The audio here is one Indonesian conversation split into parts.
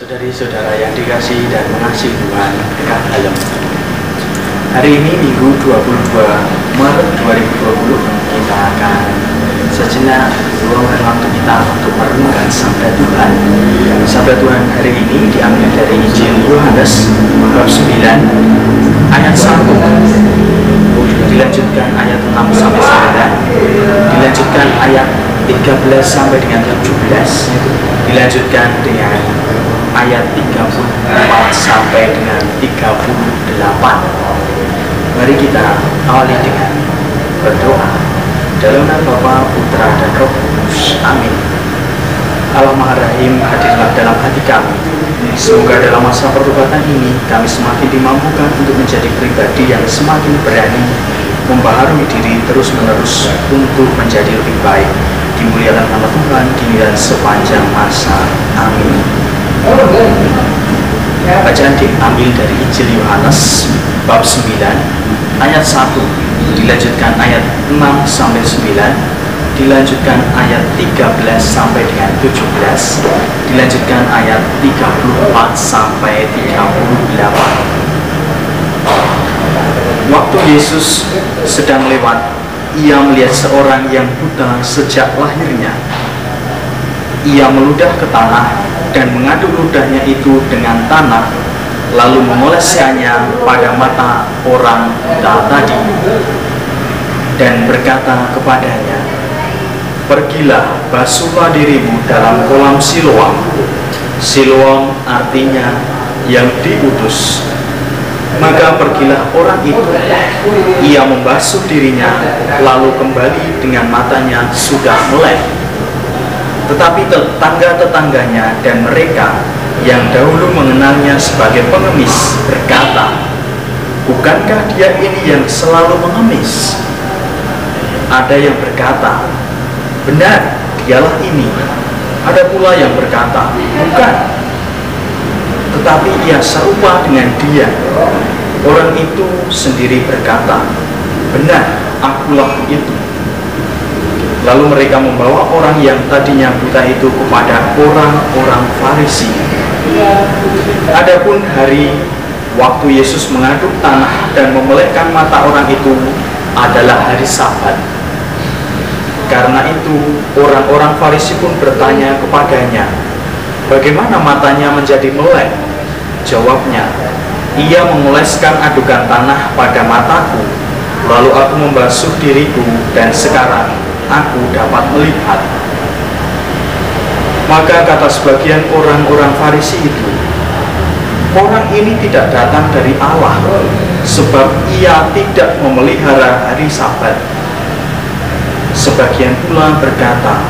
Saudari-saudara yang dikasihi dan mengasihi Tuhan dekat dalam. Hari ini Minggu 22 Maret 2020 kita akan sejenak meluangkan waktu kita untuk merenungkan sabda Tuhan. Sabda Tuhan hari ini diambil dari Injil Yohanes bab 9 ayat 1, dilanjutkan ayat 6 sampai 9, dilanjutkan ayat 13 sampai dengan 17, dilanjutkan dengan ayat 34 sampai dengan 38. Mari kita awali dengan berdoa. Dalam nama Bapa, Putra, dan Roh Kudus. Amin. Allah Maha Rahim, hadirlah dalam hati kami. Semoga dalam masa pertobatan ini kami semakin dimampukan untuk menjadi pribadi yang semakin berani membaharui diri terus-menerus untuk menjadi lebih baik. Dimuliakan nama Tuhan kini dan sepanjang masa. Amin. Bacaan diambil dari Injil Yohanes bab 9 ayat 1, dilanjutkan ayat 6 sampai 9, dilanjutkan ayat 13 sampai dengan 17, dilanjutkan ayat 34 sampai 38. Waktu Yesus sedang lewat, ia melihat seorang yang buta sejak lahirnya. Ia meludah ke tanah dan mengaduk ludahnya itu dengan tanah, lalu mengoleskannya pada mata orang buta tadi, dan berkata kepadanya, "Pergilah, basuhlah dirimu dalam kolam Siloam." Siloam artinya yang diutus. Maka pergilah orang itu, ia membasuh dirinya, lalu kembali dengan matanya sudah melek. Tetapi tetangga-tetangganya dan mereka yang dahulu mengenalnya sebagai pengemis berkata, "Bukankah dia ini yang selalu mengemis?" Ada yang berkata, "Benar, dialah ini." Ada pula yang berkata, "Bukan." Tetapi ia serupa dengan dia. Orang itu sendiri berkata, "Benar, akulah itu." Lalu mereka membawa orang yang tadinya buta itu kepada orang-orang Farisi. Adapun hari waktu Yesus mengaduk tanah dan memelekkan mata orang itu adalah hari Sabat. Karena itu orang-orang Farisi pun bertanya kepadanya, "Bagaimana matanya menjadi melek?" Jawabnya, "Ia mengoleskan adukan tanah pada mataku, lalu aku membasuh diriku, dan sekarang aku dapat melihat." Maka kata sebagian orang-orang Farisi itu, "Orang ini tidak datang dari Allah, sebab ia tidak memelihara hari Sabat." Sebagian pula berkata,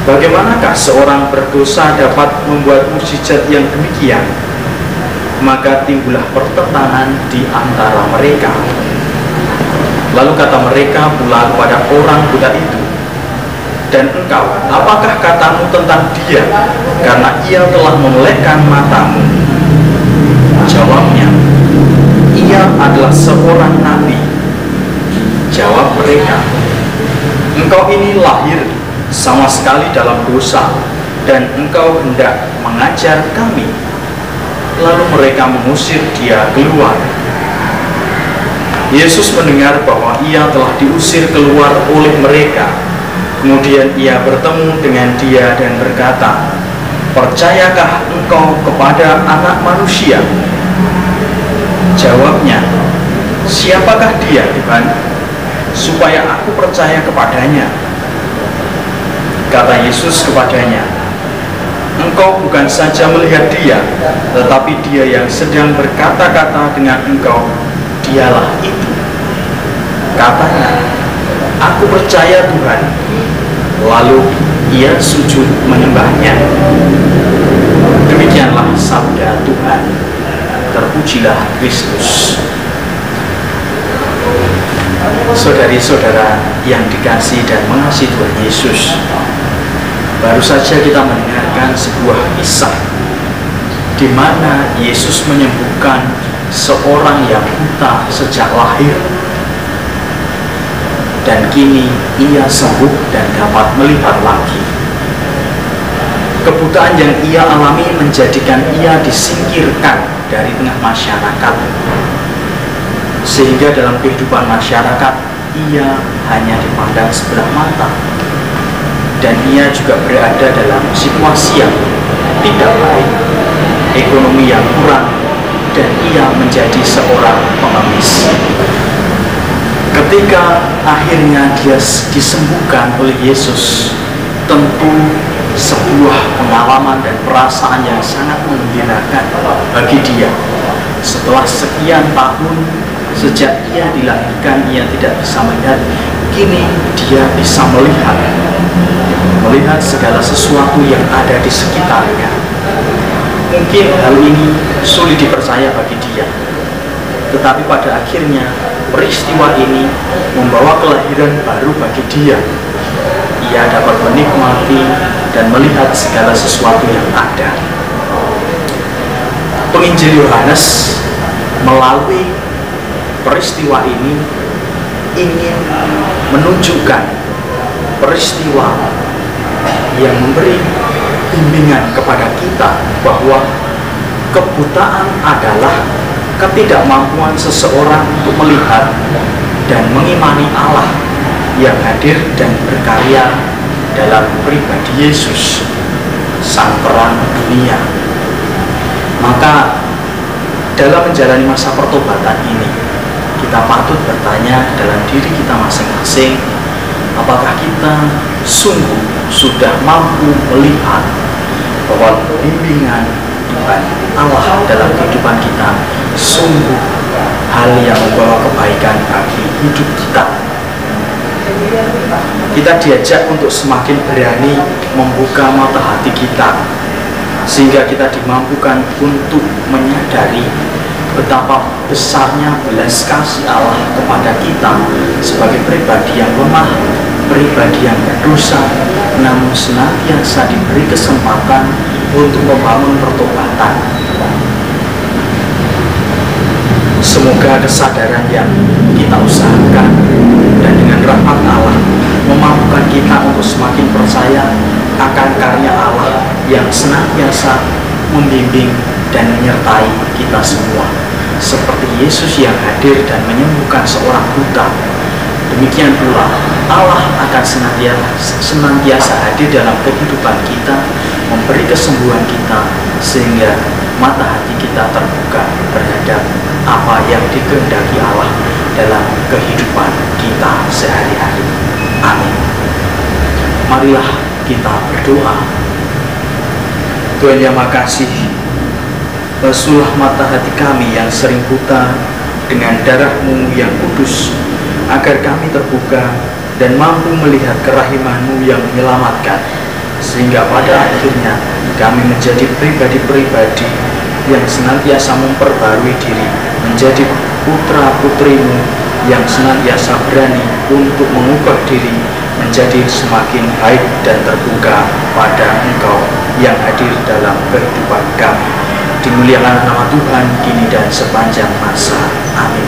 "Bagaimanakah seorang berdosa dapat membuat mukjizat yang demikian?" Maka timbullah pertentangan di antara mereka. Lalu kata mereka pula kepada orang buta itu, "Dan engkau, apakah katamu tentang dia, karena ia telah memelekkan matamu?" Jawabnya, "Ia adalah seorang nabi." Jawab mereka, "Engkau ini lahir sama sekali dalam dosa, dan engkau hendak mengajar kami." Lalu mereka mengusir dia keluar. Yesus mendengar bahwa ia telah diusir keluar oleh mereka. Kemudian ia bertemu dengan dia dan berkata, "Percayakah engkau kepada Anak Manusia?" Jawabnya, "Siapakah dia, Tuhan, supaya aku percaya kepadanya?" Kata Yesus kepadanya, "Engkau bukan saja melihat dia, tetapi dia yang sedang berkata-kata dengan engkau, dialah itu." Katanya, "Aku percaya Tuhan." Lalu ia sujud menyembahnya. Demikianlah sabda Tuhan. Terpujilah Kristus. Saudari-saudara yang dikasihi dan mengasihi Tuhan Yesus, baru saja kita mendengarkan sebuah kisah di mana Yesus menyembuhkan seorang yang buta sejak lahir, dan kini ia sembuh dan dapat melihat lagi. Kebutaan yang ia alami menjadi menjadikan ia disingkirkan dari tengah masyarakat, sehingga dalam kehidupan masyarakat ia hanya dipandang sebelah mata, dan ia juga berada dalam situasi yang tidak baik, ekonomi yang kurang, dan ia menjadi seorang pengemis. Ketika akhirnya dia disembuhkan oleh Yesus, tentu sebuah pengalaman dan perasaan yang sangat menggembirakan bagi dia. Setelah sekian tahun sejak ia dilahirkan, ia tidak bisa melihat, kini dia bisa melihat segala sesuatu yang ada di sekitarnya. Mungkin hal ini sulit dipercaya bagi dia, tetapi pada akhirnya peristiwa ini membawa kelahiran baru bagi dia. Ia dapat menikmati dan melihat segala sesuatu yang ada. Penginjil Yohanes melalui peristiwa ini ingin menunjukkan peristiwa yang memberi bimbingan kepada kita bahwa kebutaan adalah ketidakmampuan seseorang untuk melihat dan mengimani Allah yang hadir dan berkarya dalam pribadi Yesus, sang terang dunia. Maka dalam menjalani masa pertobatan ini, kita patut bertanya dalam diri kita masing-masing, apakah kita sungguh sudah mampu melihat bahwa bimbingan Tuhan Allah dalam kehidupan kita sungguh hal yang membawa kebaikan bagi hidup kita. Kita diajak untuk semakin berani membuka mata hati kita, sehingga kita dimampukan untuk menyadari betapa besarnya belas kasih Allah kepada kita sebagai pribadi yang lemah, pribadi yang berdosa, namun senantiasa diberi kesempatan untuk membangun pertobatan. Semoga kesadaran yang kita usahakan dan dengan rahmat Allah memampukan kita untuk semakin percaya akan karya Allah yang senantiasa membimbing dan menyertai kita semua. Seperti Yesus yang hadir dan menyembuhkan seorang buta, demikian pula Allah akan senantiasa hadir dalam kehidupan kita, memberi kesembuhan kita, sehingga mata hati kita terbuka terhadap apa yang dikehendaki Allah dalam kehidupan kita sehari-hari. Amin. Marilah kita berdoa. Tuhan yang makasih, basuhlah mata hati kami yang sering buta dengan darah-Mu yang kudus, agar kami terbuka dan mampu melihat kerahiman-Mu yang menyelamatkan, sehingga pada akhirnya kami menjadi pribadi-pribadi yang senantiasa memperbarui diri, menjadi putra-putri-Mu yang senantiasa berani untuk mengubah diri menjadi semakin baik dan terbuka pada Engkau yang hadir dalam kehidupan kami. Dimuliakan nama Tuhan kini dan sepanjang masa. Amin.